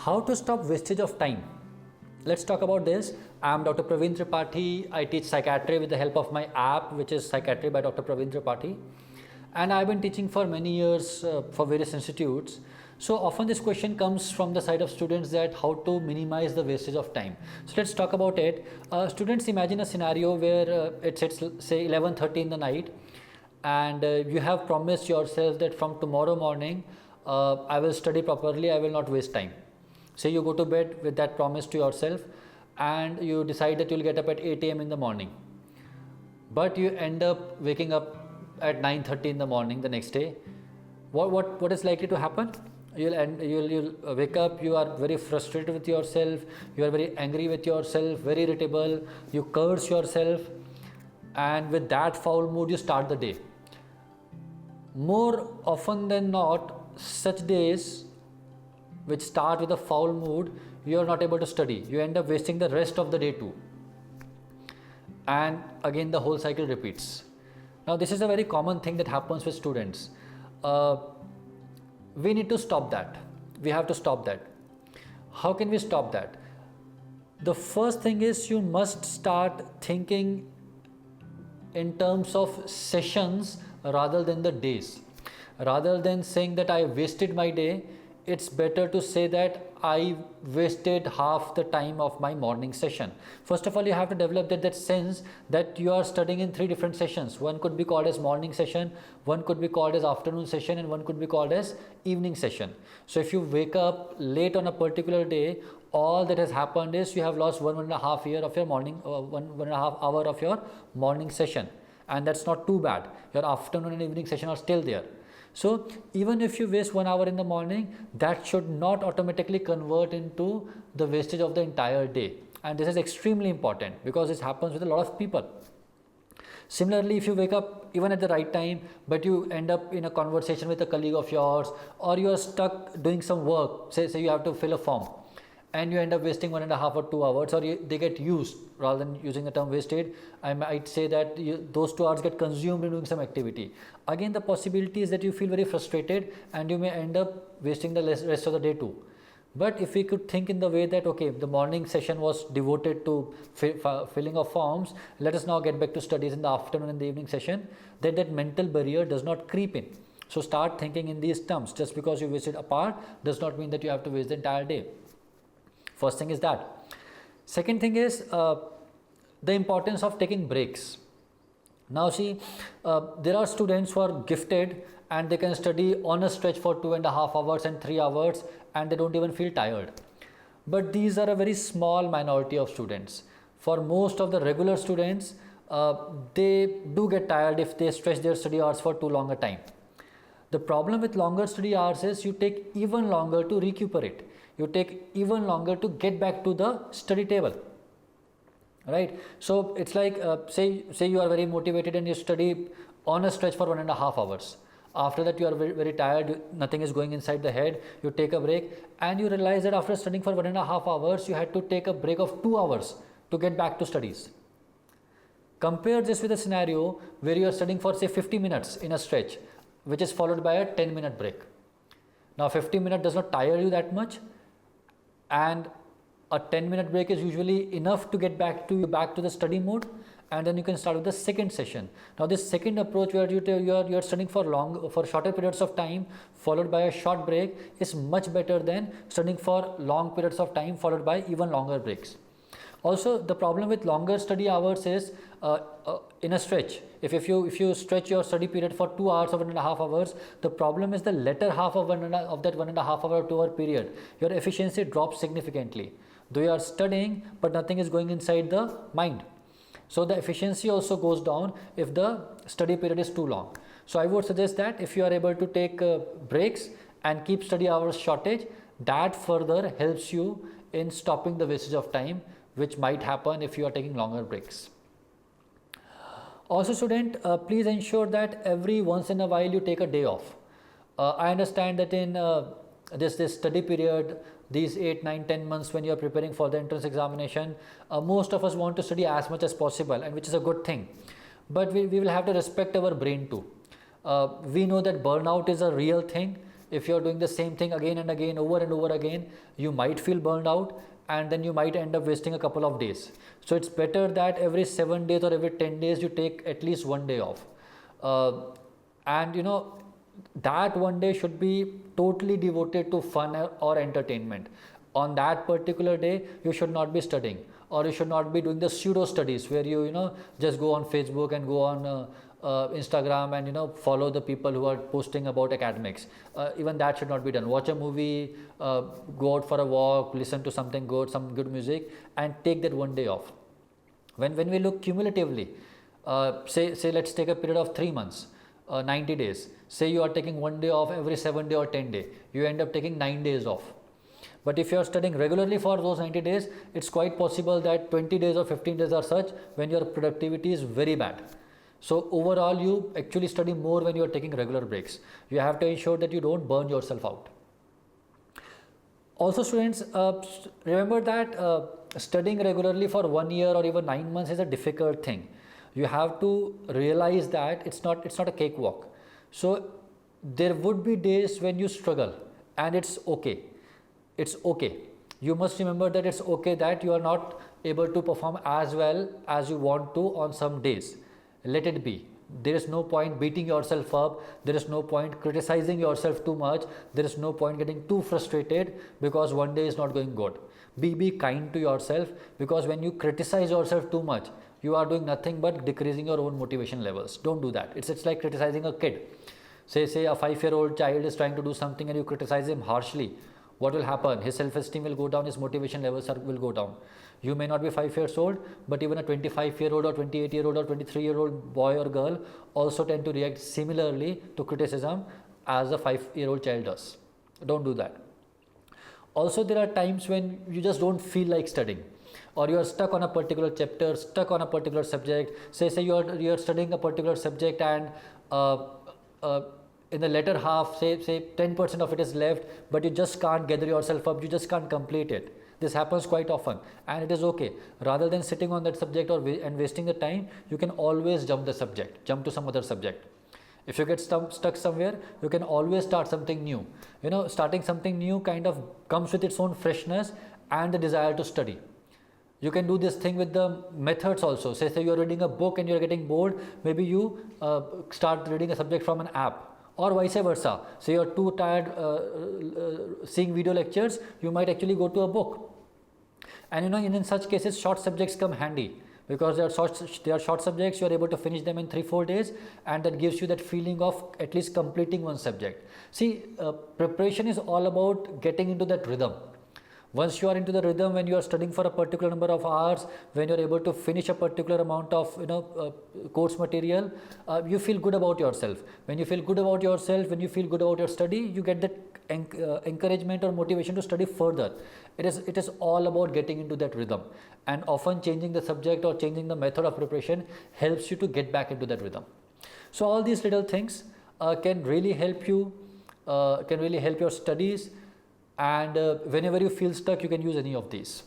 How to stop wastage of time? Let's talk about this. I'm Dr. Praveen Tripathi. I teach psychiatry with the help of my app, which is Psychiatry by Dr. Praveen Tripathi. And I've been teaching for many years for various institutes. So often this question comes from the side of students that how to minimize the wastage of time. So let's talk about it. Students, imagine a scenario where it's say 11:30 in the night, and you have promised yourself that from tomorrow morning I will study properly, I will not waste time. Say you go to bed with that promise to yourself, and you decide that you'll get up at 8 a.m. in the morning, but you end up waking up at 9:30 in the morning the next day. What is likely to happen? You'll wake up, you are very frustrated with yourself, you are very angry with yourself, very irritable, you curse yourself, and with that foul mood you start the day. More often than not, such days which start with a foul mood, you are not able to study. You end up wasting the rest of the day too. And again the whole cycle repeats. Now this is a very common thing that happens with students. We need to stop that. We have to stop that. How can we stop that? The first thing is you must start thinking in terms of sessions rather than the days. Rather than saying that I wasted my day, it's better to say that I wasted half the time of my morning session. First of all, you have to develop that sense that you are studying in 3 different sessions. One could be called as morning session, one could be called as afternoon session, and one could be called as evening session. So if you wake up late on a particular day, all that has happened is you have lost 1.5 year of your morning, 1.5 hour of your morning session, and that's not too bad. Your afternoon and evening session are still there. So even if you waste 1 hour in the morning, that should not automatically convert into the wastage of the entire day. And this is extremely important because this happens with a lot of people. Similarly, if you wake up even at the right time, but you end up in a conversation with a colleague of yours, or you are stuck doing some work, say you have to fill a form, and you end up wasting 1.5 or 2 hours, or they get used, rather than using the term wasted, I might say that those 2 hours get consumed in doing some activity. Again, the possibility is that you feel very frustrated and you may end up wasting the rest of the day too. But if we could think in the way that, okay, the morning session was devoted to filling of forms, let us now get back to studies in the afternoon and the evening session, then that mental barrier does not creep in. So start thinking in these terms. Just because you wasted a part does not mean that you have to waste the entire day. First thing is that. Second thing is the importance of taking breaks. Now see, there are students who are gifted and they can study on a stretch for 2.5 hours and 3 hours and they don't even feel tired. But these are a very small minority of students. For most of the regular students, they do get tired if they stretch their study hours for too long a time. The problem with longer study hours is you take even longer to recuperate. You take even longer to get back to the study table, right? So it's like say you are very motivated and you study on a stretch for 1.5 hours. After that you are very tired, nothing is going inside the head, you take a break and you realize that after studying for 1.5 hours you had to take a break of 2 hours to get back to studies. Compare this with a scenario where you are studying for say 50 minutes in a stretch, which is followed by a 10-minute break. Now 50 minutes does not tire you that much, and a 10-minute break is usually enough to get back to the study mode, and then you can start with the second session. Now this second approach where you are studying for shorter periods of time followed by a short break is much better than studying for long periods of time followed by even longer breaks. Also, the problem with longer study hours is in a stretch. If you stretch your study period for 2 hours or 1.5 hours, the problem is the latter half of that 1.5 hour or 2 hour period, your efficiency drops significantly. Though you are studying, but nothing is going inside the mind. So the efficiency also goes down if the study period is too long. So I would suggest that if you are able to take breaks and keep study hours shortage, that further helps you in stopping the wastage of time, which might happen if you are taking longer breaks. Also student, please ensure that every once in a while you take a day off. I understand that in this study period, these 8, 9, 10 months when you are preparing for the entrance examination, most of us want to study as much as possible, and which is a good thing. But we will have to respect our brain too. We know that burnout is a real thing. if you're doing the same thing again and again, over and over again, you might feel burned out, and then you might end up wasting a couple of days. So it's better that every 7 days or every 10 days you take at least 1 day off. And you know, that 1 day should be totally devoted to fun or entertainment. On that particular day, you should not be studying, or you should not be doing the pseudo studies where you know, just go on Facebook and go on Instagram and, you know, follow the people who are posting about academics. Even that should not be done. Watch a movie, go out for a walk, listen to something good, some good music, and take that 1 day off. When we look cumulatively, say let's take a period of 3 months, 90 days. Say you are taking 1 day off every 7 day or 10 day, you end up taking 9 days off. But if you are studying regularly for those 90 days, it's quite possible that 20 days or 15 days are such when your productivity is very bad. So overall, you actually study more when you are taking regular breaks. You have to ensure that you don't burn yourself out. Also, students, remember that studying regularly for 1 year or even 9 months is a difficult thing. You have to realize that it's not a cakewalk. So there would be days when you struggle, and it's okay. It's okay. You must remember that it's okay that you are not able to perform as well as you want to on some days. Let it be. There is no point beating yourself up. There is no point criticizing yourself too much. There is no point getting too frustrated because 1 day is not going good. Be kind to yourself, because when you criticize yourself too much, you are doing nothing but decreasing your own motivation levels. Don't do that. It's like criticizing a kid. Say a 5-year-old child is trying to do something and you criticize him harshly. What will happen? His self-esteem will go down, his motivation levels will go down. You may not be 5 years old, but even a 25-year-old or 28-year-old or 23-year-old boy or girl also tend to react similarly to criticism as a 5-year-old child does. Don't do that. Also, there are times when you just don't feel like studying, or you are stuck on a particular chapter, stuck on a particular subject. Say you are studying a particular subject, and in the latter half, say 10% of it is left, but you just can't gather yourself up, you just can't complete it. This happens quite often, and it is okay. Rather than sitting on that subject and wasting the time, you can always jump the subject, jump to some other subject. If you get stuck somewhere, you can always start something new. You know, starting something new kind of comes with its own freshness and the desire to study. You can do this thing with the methods also. Say you are reading a book and you are getting bored, maybe you start reading a subject from an app. Or vice versa. Say you are too tired seeing video lectures, you might actually go to a book. And you know, in such cases, short subjects come handy, because they are short subjects. You are able to finish them in 3-4 days, and that gives you that feeling of at least completing one subject. See, preparation is all about getting into that rhythm. Once you are into the rhythm, when you are studying for a particular number of hours, when you are able to finish a particular amount of course material, you feel good about yourself. When you feel good about yourself, when you feel good about your study, you get that encouragement or motivation to study further. It is all about getting into that rhythm, and often changing the subject or changing the method of preparation helps you to get back into that rhythm. So all these little things can really help you, can really help your studies. And whenever you feel stuck, you can use any of these.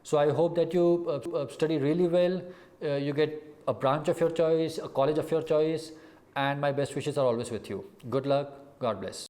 So I hope that you study really well, you get a branch of your choice, a college of your choice, and my best wishes are always with you. Good luck. God bless.